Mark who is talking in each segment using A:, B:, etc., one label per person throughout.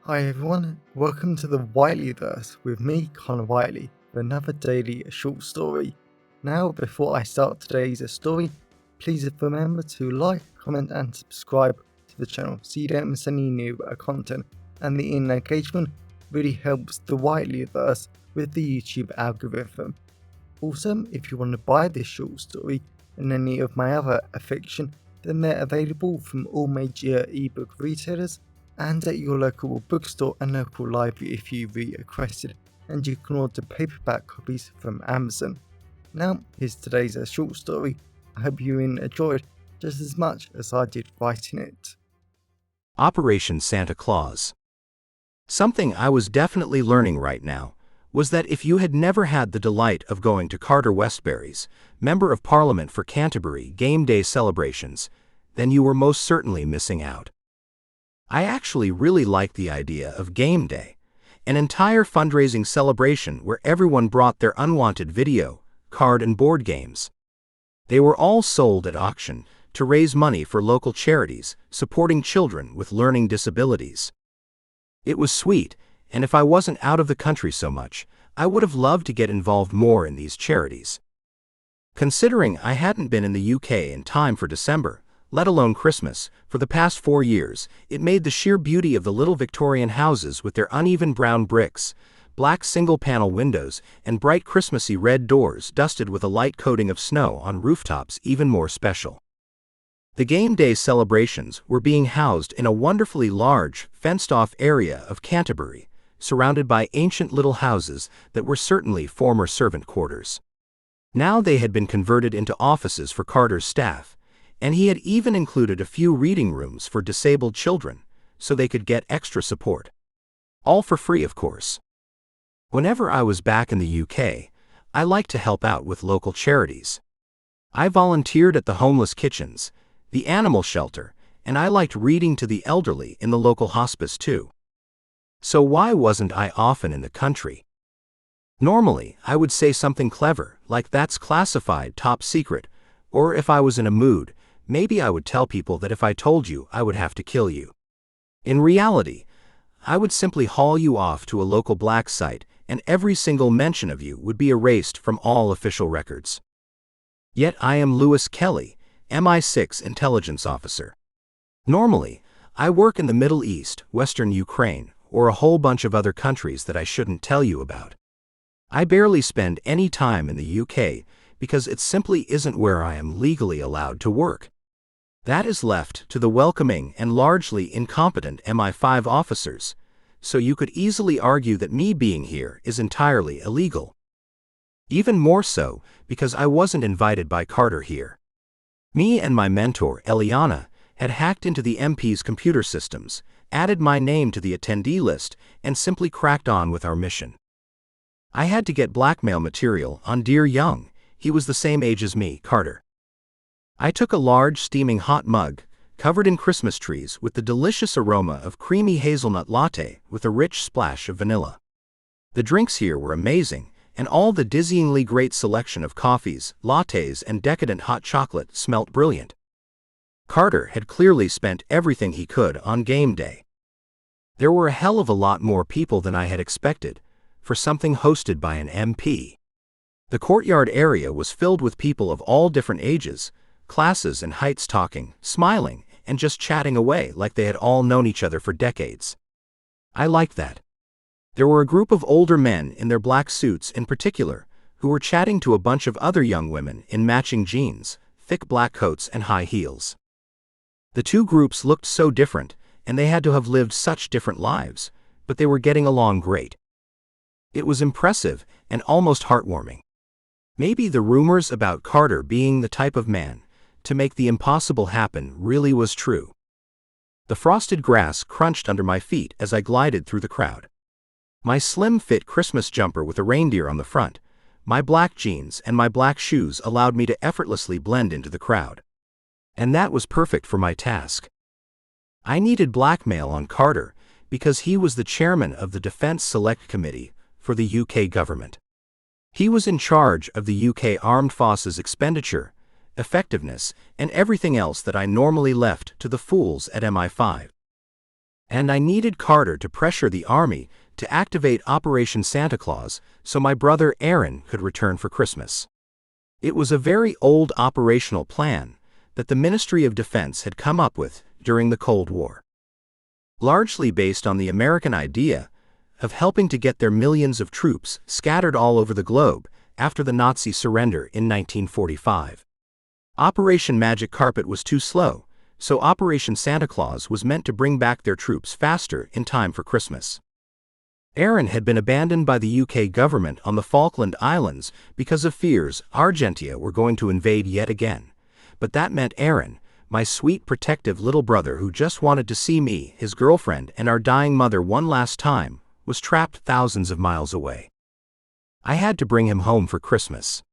A: Hi everyone, welcome to the Whiteleyverse with me, Connor Whiteley, for another daily short story. Now, before I start today's story, please remember to like, comment and subscribe to the channel so you don't miss any new content, and the engagement really helps the Whiteleyverse with the YouTube algorithm. Also, if you want to buy this short story and any of my other fiction, then they're available from all major ebook retailers and at your local bookstore and local library if you requested, and you can order paperback copies from Amazon. Now, here's today's short story. I hope you enjoyed just as much as I did writing it.
B: Operation Santa Claus. Something I was definitely learning right now was that if you had never had the delight of going to Carter Westbury's, Member of Parliament for Canterbury, game day celebrations, then you were most certainly missing out. I actually really liked the idea of game day, an entire fundraising celebration where everyone brought their unwanted video, card and board games. They were all sold at auction to raise money for local charities supporting children with learning disabilities. It was sweet, and if I wasn't out of the country so much, I would have loved to get involved more in these charities. Considering I hadn't been in the UK in time for December, let alone Christmas, for the past 4 years, it made the sheer beauty of the little Victorian houses with their uneven brown bricks, black single-panel windows, and bright Christmassy red doors dusted with a light coating of snow on rooftops even more special. The game day celebrations were being housed in a wonderfully large, fenced-off area of Canterbury, surrounded by ancient little houses that were certainly former servant quarters. Now they had been converted into offices for Carter's staff, and he had even included a few reading rooms for disabled children, so they could get extra support. All for free, of course. Whenever I was back in the UK, I liked to help out with local charities. I volunteered at the homeless kitchens, the animal shelter, and I liked reading to the elderly in the local hospice too. So why wasn't I often in the country? Normally, I would say something clever, like that's classified top secret, or if I was in a mood, maybe I would tell people that if I told you, I would have to kill you. In reality, I would simply haul you off to a local black site, and every single mention of you would be erased from all official records. Yet I am Lewis Kelly, MI6 intelligence officer. Normally, I work in the Middle East, Western Ukraine, or a whole bunch of other countries that I shouldn't tell you about. I barely spend any time in the UK because it simply isn't where I am legally allowed to work. That is left to the welcoming and largely incompetent MI5 officers, so you could easily argue that me being here is entirely illegal. Even more so because I wasn't invited by Carter here. Me and my mentor, Eliana, had hacked into the MP's computer systems, added my name to the attendee list, and simply cracked on with our mission. I had to get blackmail material on Dear Young. He was the same age as me, Carter. I took a large steaming hot mug, covered in Christmas trees with the delicious aroma of creamy hazelnut latte with a rich splash of vanilla. The drinks here were amazing, and all the dizzyingly great selection of coffees, lattes, and decadent hot chocolate smelt brilliant. Carter had clearly spent everything he could on game day. There were a hell of a lot more people than I had expected, for something hosted by an MP. The courtyard area was filled with people of all different ages, classes and heights talking, smiling, and just chatting away like they had all known each other for decades. I liked that. There were a group of older men in their black suits in particular, who were chatting to a bunch of other young women in matching jeans, thick black coats and high heels. The two groups looked so different, and they had to have lived such different lives, but they were getting along great. It was impressive and almost heartwarming. Maybe the rumors about Carter being the type of man to make the impossible happen really was true. The frosted grass crunched under my feet as I glided through the crowd. My slim-fit Christmas jumper with a reindeer on the front, my black jeans and my black shoes allowed me to effortlessly blend into the crowd. And that was perfect for my task. I needed blackmail on Carter because he was the chairman of the Defence Select Committee for the UK government. He was in charge of the UK Armed Forces expenditure, effectiveness, and everything else that I normally left to the fools at MI5. And I needed Carter to pressure the army to activate Operation Santa Claus so my brother Aaron could return for Christmas. It was a very old operational plan that the Ministry of Defense had come up with during the Cold War. Largely based on the American idea of helping to get their millions of troops scattered all over the globe after the Nazi surrender in 1945. Operation Magic Carpet was too slow, so Operation Santa Claus was meant to bring back their troops faster in time for Christmas. Aaron had been abandoned by the UK government on the Falkland Islands because of fears Argentina were going to invade yet again. But that meant Aaron, my sweet protective little brother who just wanted to see me, his girlfriend, and our dying mother one last time, was trapped thousands of miles away. I had to bring him home for Christmas.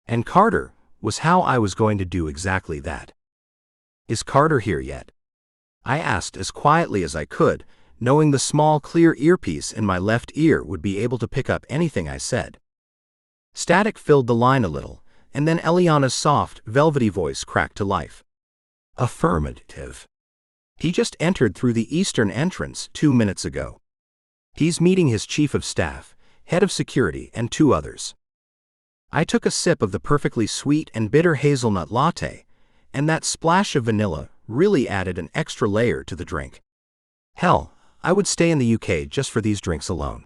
B: And Carter was how I was going to do exactly that. "Is Carter here yet?" I asked as quietly as I could, knowing the small clear earpiece in my left ear would be able to pick up anything I said. Static filled the line a little, and then Eliana's soft, velvety voice cracked to life. "Affirmative. He just entered through the eastern entrance 2 minutes ago. He's meeting his chief of staff, head of security, and 2 others." I took a sip of the perfectly sweet and bitter hazelnut latte, and that splash of vanilla really added an extra layer to the drink. Hell, I would stay in the UK just for these drinks alone.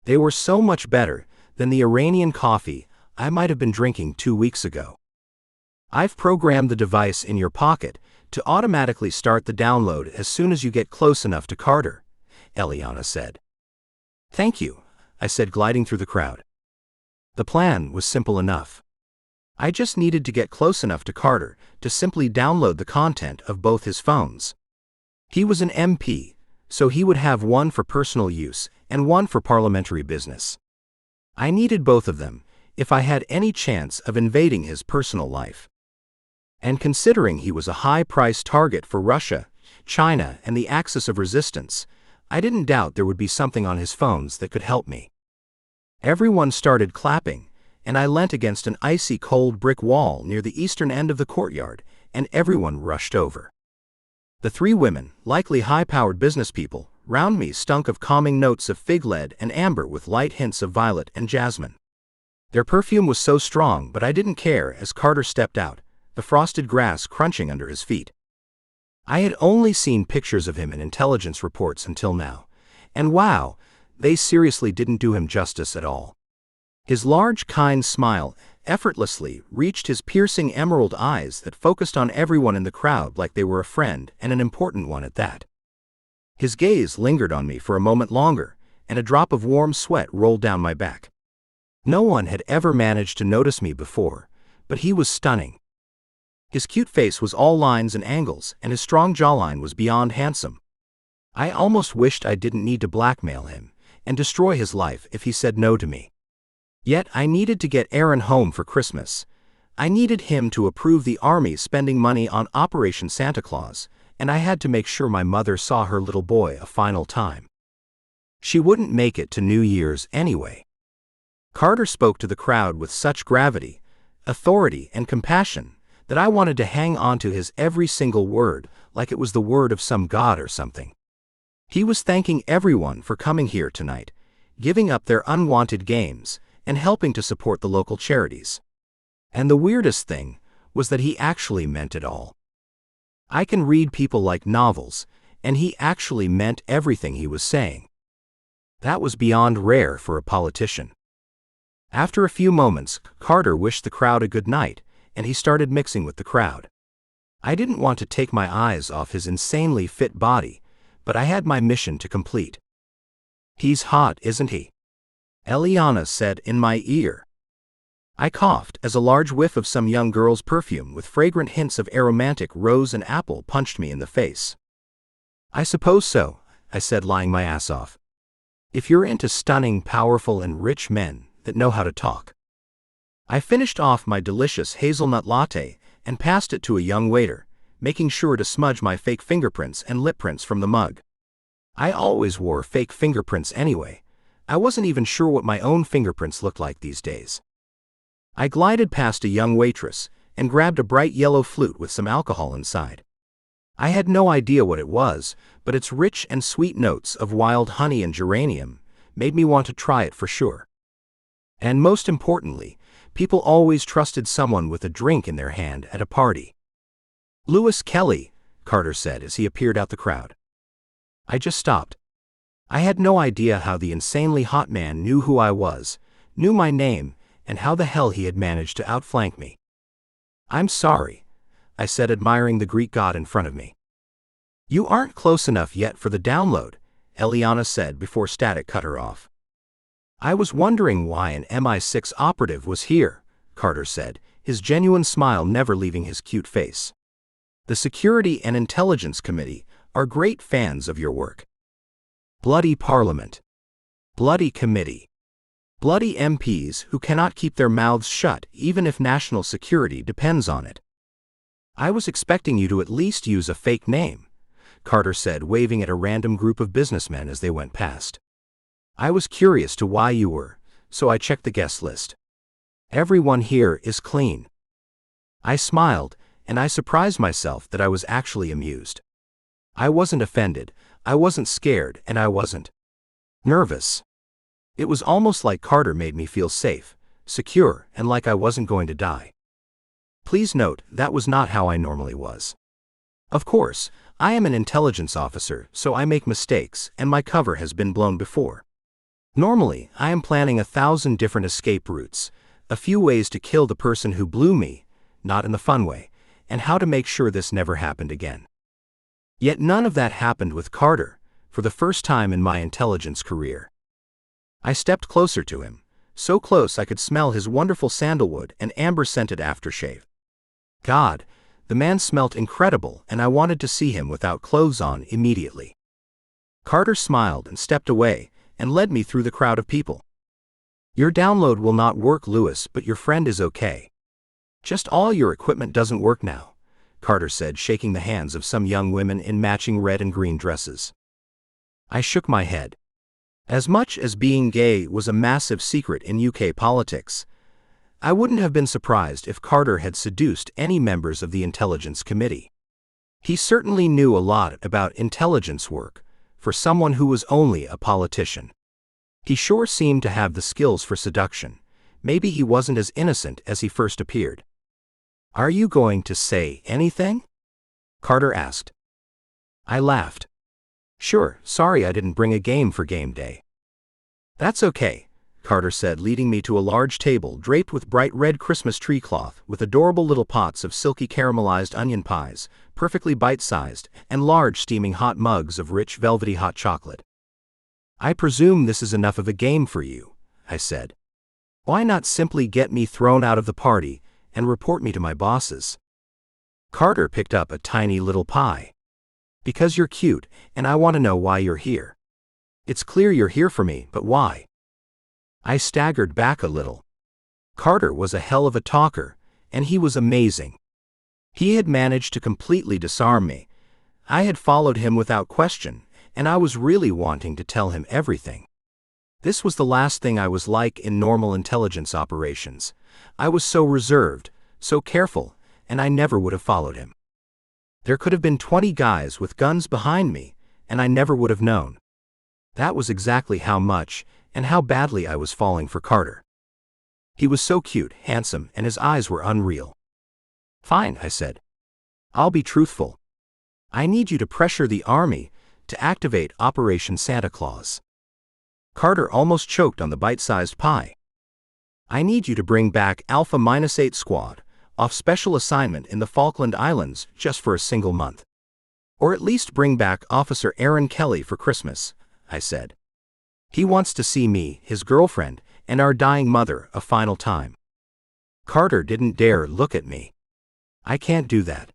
B: They were so much better than the Iranian coffee I might have been drinking 2 weeks ago. "I've programmed the device in your pocket to automatically start the download as soon as you get close enough to Carter," Eliana said. "Thank you," I said, gliding through the crowd. The plan was simple enough. I just needed to get close enough to Carter to simply download the content of both his phones. He was an MP, so he would have one for personal use and one for parliamentary business. I needed both of them if I had any chance of invading his personal life. And considering he was a high-priced target for Russia, China, and the Axis of Resistance, I didn't doubt there would be something on his phones that could help me. Everyone started clapping, and I leant against an icy cold brick wall near the eastern end of the courtyard, and everyone rushed over. The 3 women, likely high-powered business people, round me stunk of calming notes of fig lead and amber with light hints of violet and jasmine. Their perfume was so strong, but I didn't care as Carter stepped out, the frosted grass crunching under his feet. I had only seen pictures of him in intelligence reports until now, and wow, they seriously didn't do him justice at all. His large, kind smile effortlessly reached his piercing emerald eyes that focused on everyone in the crowd like they were a friend and an important one at that. His gaze lingered on me for a moment longer, and a drop of warm sweat rolled down my back. No one had ever managed to notice me before, but he was stunning. His cute face was all lines and angles, and his strong jawline was beyond handsome. I almost wished I didn't need to blackmail him and destroy his life if he said no to me. Yet I needed to get Aaron home for Christmas. I needed him to approve the army spending money on Operation Santa Claus, and I had to make sure my mother saw her little boy a final time. She wouldn't make it to New Year's anyway. Carter spoke to the crowd with such gravity, authority, and compassion that I wanted to hang on to his every single word like it was the word of some god or something. He was thanking everyone for coming here tonight, giving up their unwanted games, and helping to support the local charities. And the weirdest thing was that he actually meant it all. I can read people like novels, and he actually meant everything he was saying. That was beyond rare for a politician. After a few moments, Carter wished the crowd a good night, and he started mixing with the crowd. I didn't want to take my eyes off his insanely fit body, but I had my mission to complete. "He's hot, isn't he?" Eliana said in my ear. I coughed as a large whiff of some young girl's perfume with fragrant hints of aromatic rose and apple punched me in the face. "I suppose so," I said, lying my ass off. "If you're into stunning, powerful, and rich men that know how to talk." I finished off my delicious hazelnut latte and passed it to a young waiter, making sure to smudge my fake fingerprints and lip prints from the mug. I always wore fake fingerprints anyway. I wasn't even sure what my own fingerprints looked like these days. I glided past a young waitress and grabbed a bright yellow flute with some alcohol inside. I had no idea what it was, but its rich and sweet notes of wild honey and geranium made me want to try it for sure. And most importantly, people always trusted someone with a drink in their hand at a party. "Lewis Kelly," Carter said as he appeared out the crowd. I just stopped. I had no idea how the insanely hot man knew who I was, knew my name, and how the hell he had managed to outflank me. "I'm sorry," I said, admiring the Greek god in front of me. "You aren't close enough yet for the download," Eliana said before Static cut her off. "I was wondering why an MI6 operative was here," Carter said, his genuine smile never leaving his cute face. "The Security and Intelligence Committee are great fans of your work." Bloody Parliament. Bloody Committee. Bloody MPs who cannot keep their mouths shut even if national security depends on it. "I was expecting you to at least use a fake name," Carter said, waving at a random group of businessmen as they went past. "I was curious to why you were, so I checked the guest list. Everyone here is clean." I smiled, and I surprised myself that I was actually amused. I wasn't offended, I wasn't scared, and I wasn't nervous. It was almost like Carter made me feel safe, secure, and like I wasn't going to die. Please note, that was not how I normally was. Of course, I am an intelligence officer, so I make mistakes, and my cover has been blown before. Normally, I am planning 1,000 different escape routes, a few ways to kill the person who blew me, not in the fun way, and how to make sure this never happened again. Yet none of that happened with Carter, for the first time in my intelligence career. I stepped closer to him, so close I could smell his wonderful sandalwood and amber-scented aftershave. God, the man smelt incredible, and I wanted to see him without clothes on immediately. Carter smiled and stepped away, and led me through the crowd of people. "Your download will not work, Lewis, but your friend is okay. Just all your equipment doesn't work now," Carter said, shaking the hands of some young women in matching red and green dresses. I shook my head. As much as being gay was a massive secret in UK politics, I wouldn't have been surprised if Carter had seduced any members of the Intelligence Committee. He certainly knew a lot about intelligence work, for someone who was only a politician. He sure seemed to have the skills for seduction. Maybe he wasn't as innocent as he first appeared. "Are you going to say anything?" Carter asked. I laughed. "Sure, sorry I didn't bring a game for game day." "That's okay," Carter said, leading me to a large table draped with bright red Christmas tree cloth with adorable little pots of silky caramelized onion pies, perfectly bite-sized, and large steaming hot mugs of rich velvety hot chocolate. "I presume this is enough of a game for you," I said. "Why not simply get me thrown out of the party and report me to my bosses?" Carter picked up a tiny little pie. "Because you're cute, and I want to know why you're here. It's clear you're here for me, but why?" I staggered back a little. Carter was a hell of a talker, and he was amazing. He had managed to completely disarm me. I had followed him without question, and I was really wanting to tell him everything. This was the last thing I was like in normal intelligence operations. I was so reserved, so careful, and I never would have followed him. There could have been 20 guys with guns behind me, and I never would have known. That was exactly how much and how badly I was falling for Carter. He was so cute, handsome, and his eyes were unreal. "Fine," I said. "I'll be truthful. I need you to pressure the army to activate Operation Santa Claus." Carter almost choked on the bite-sized pie. "I need you to bring back Alpha-8 Squad off special assignment in the Falkland Islands just for a single month. Or at least bring back Officer Aaron Kelly for Christmas," I said. "He wants to see me, his girlfriend, and our dying mother a final time." Carter didn't dare look at me. "I can't do that.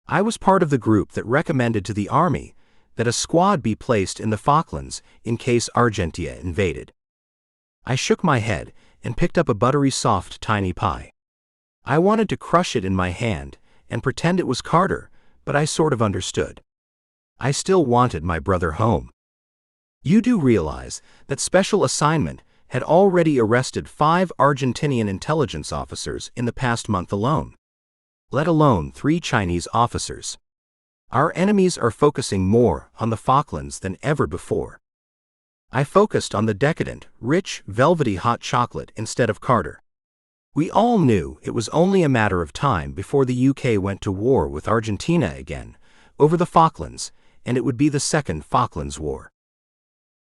B: I was part of the group that recommended to the army that a squad be placed in the Falklands in case Argentina invaded." I shook my head and picked up a buttery soft tiny pie. I wanted to crush it in my hand and pretend it was Carter, but I sort of understood. I still wanted my brother home. "You do realize that Special Assignment had already arrested 5 Argentinian intelligence officers in the past month alone, let alone 3 Chinese officers. Our enemies are focusing more on the Falklands than ever before. I focused on the decadent, rich, velvety hot chocolate instead of Carter. We all knew it was only a matter of time before the UK went to war with Argentina again, over the Falklands, and it would be the Second Falklands War.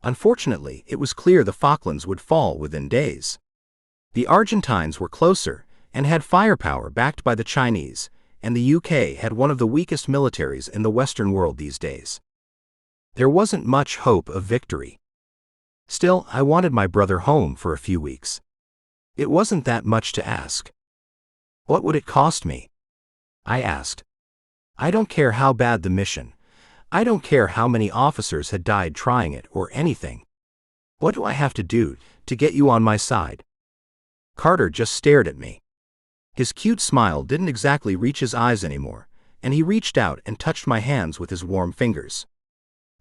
B: Unfortunately, it was clear the Falklands would fall within days. The Argentines were closer and had firepower backed by the Chinese, and the UK had one of the weakest militaries in the Western world these days. There wasn't much hope of victory. Still, I wanted my brother home for a few weeks. It wasn't that much to ask. What would it cost me? I asked. I don't care how bad the mission. I don't care how many officers had died trying it or anything. What do I have to do to get you on my side? Carter just stared at me. His cute smile didn't exactly reach his eyes anymore, and he reached out and touched my hands with his warm fingers.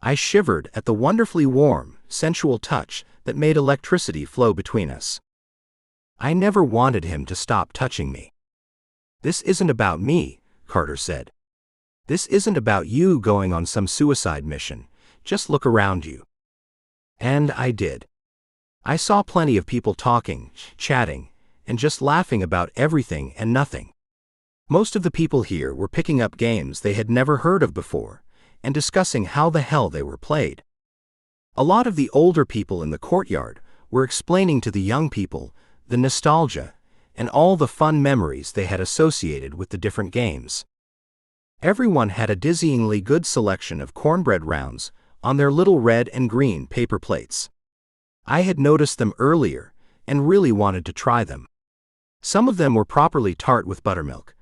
B: I shivered at the wonderfully warm, sensual touch that made electricity flow between us. I never wanted him to stop touching me. This isn't about me, Carter said. This isn't about you going on some suicide mission. Just look around you. And I did. I saw plenty of people talking, chatting, and just laughing about everything and nothing. Most of the people here were picking up games they had never heard of before, and discussing how the hell they were played. A lot of the older people in the courtyard were explaining to the young people the nostalgia and all the fun memories they had associated with the different games. Everyone had a dizzyingly good selection of cornbread rounds on their little red and green paper plates. I had noticed them earlier and really wanted to try them. Some of them were properly tart with buttermilk.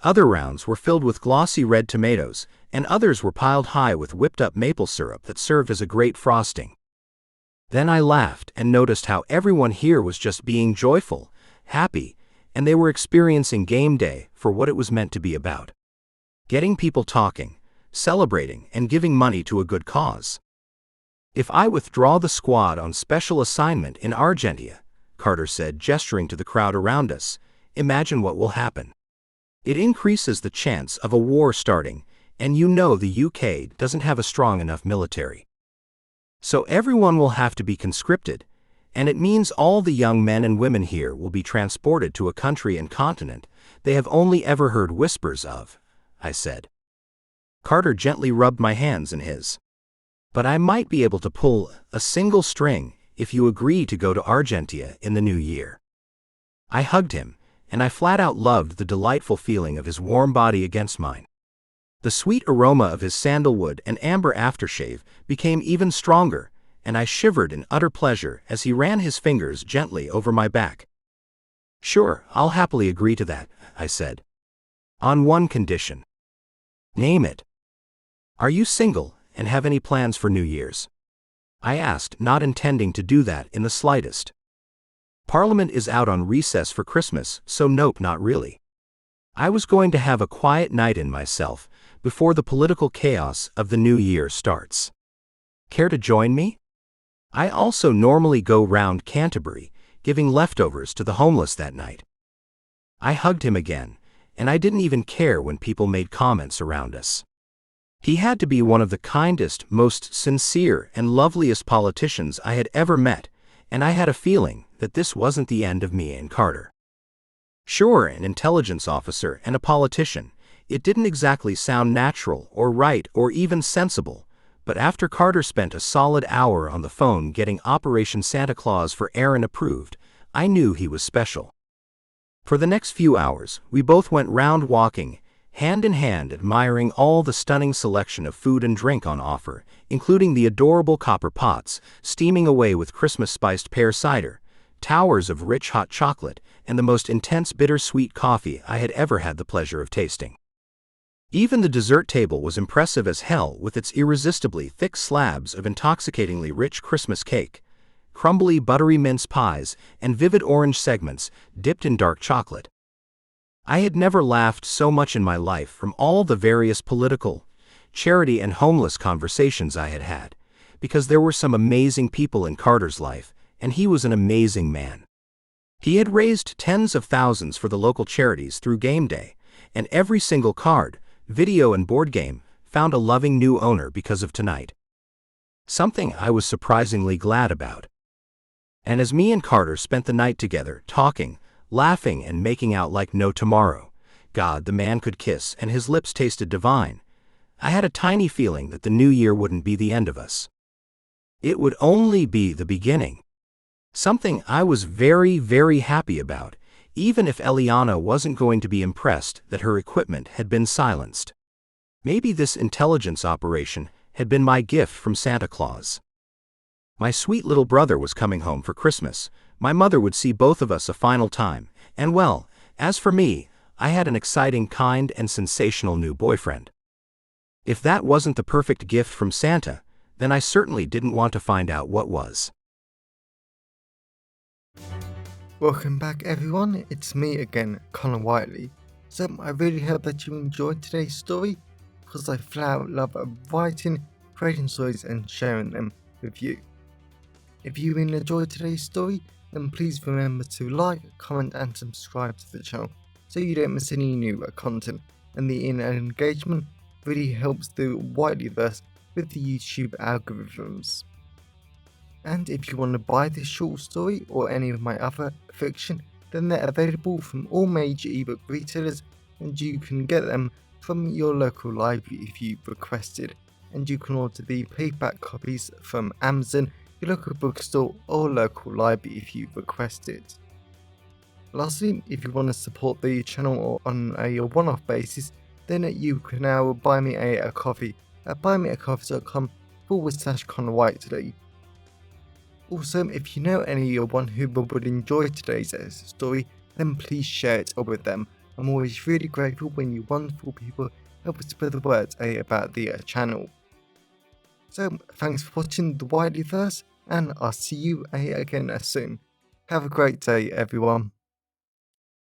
B: Other rounds were filled with glossy red tomatoes, and others were piled high with whipped-up maple syrup that served as a great frosting. Then I laughed and noticed how everyone here was just being joyful, happy, and they were experiencing game day for what it was meant to be about. Getting people talking, celebrating, and giving money to a good cause. If I withdraw the squad on special assignment in Argentina, Carter said, gesturing to the crowd around us, imagine what will happen. It increases the chance of a war starting, and you know the UK doesn't have a strong enough military. So everyone will have to be conscripted, and it means all the young men and women here will be transported to a country and continent they have only ever heard whispers of, I said. Carter gently rubbed my hands in his. But I might be able to pull a single string if you agree to go to Argentina in the new year. I hugged him, and I flat out loved the delightful feeling of his warm body against mine. The sweet aroma of his sandalwood and amber aftershave became even stronger, and I shivered in utter pleasure as he ran his fingers gently over my back. Sure, I'll happily agree to that, I said. On one condition. Name it. Are you single and have any plans for New Year's? I asked, not intending to do that in the slightest. Parliament is out on recess for Christmas, so nope, not really. I was going to have a quiet night in myself before the political chaos of the new year starts. Care to join me? I also normally go round Canterbury, giving leftovers to the homeless that night. I hugged him again, and I didn't even care when people made comments around us. He had to be one of the kindest, most sincere, and loveliest politicians I had ever met, and I had a feeling that this wasn't the end of me and Carter. Sure, an intelligence officer and a politician, it didn't exactly sound natural or right or even sensible, but after Carter spent a solid hour on the phone getting Operation Santa Claus for Aaron approved, I knew he was special. For the next few hours, we both went round walking, hand in hand, admiring all the stunning selection of food and drink on offer, including the adorable copper pots, steaming away with Christmas-spiced pear cider, towers of rich hot chocolate, and the most intense bittersweet coffee I had ever had the pleasure of tasting. Even the dessert table was impressive as hell with its irresistibly thick slabs of intoxicatingly rich Christmas cake, crumbly buttery mince pies, and vivid orange segments dipped in dark chocolate. I had never laughed so much in my life from all the various political, charity, and homeless conversations I had had, because there were some amazing people in Carter's life, and he was an amazing man. He had raised tens of thousands for the local charities through game day, and every single card, video, and board game found a loving new owner because of tonight. Something I was surprisingly glad about. And as me and Carter spent the night together, talking, laughing, and making out like no tomorrow, God, the man could kiss and his lips tasted divine, I had a tiny feeling that the new year wouldn't be the end of us. It would only be the beginning. Something I was very, very happy about, even if Eliana wasn't going to be impressed that her equipment had been silenced. Maybe this intelligence operation had been my gift from Santa Claus. My sweet little brother was coming home for Christmas, my mother would see both of us a final time, and well, as for me, I had an exciting, kind, and sensational new boyfriend. If that wasn't the perfect gift from Santa, then I certainly didn't want to find out what was.
A: Welcome back everyone, it's me again, Connor Whiteley. So I really hope that you enjoyed today's story, because I flat out love writing, creating stories and sharing them with you. If you really enjoyed today's story, then please remember to like, comment and subscribe to the channel so you don't miss any new content, and the internet engagement really helps the Whiteleyverse with the YouTube algorithms. And if you want to buy this short story or any of my other fiction, then they're available from all major ebook retailers, and you can get them from your local library if you requested, and you can order the paperback copies from Amazon, your local bookstore or local library if you request it. Lastly, if you want to support the channel or on a one-off basis, then you can now buy me a coffee at buymeacoffee.com/Connor Whiteley. Also, if you know anyone who would enjoy today's story, then please share it with them. I'm always really grateful when you wonderful people help spread the word about the channel. So, thanks for watching the Whiteleyverse, and I'll see you again soon. Have a great day, everyone.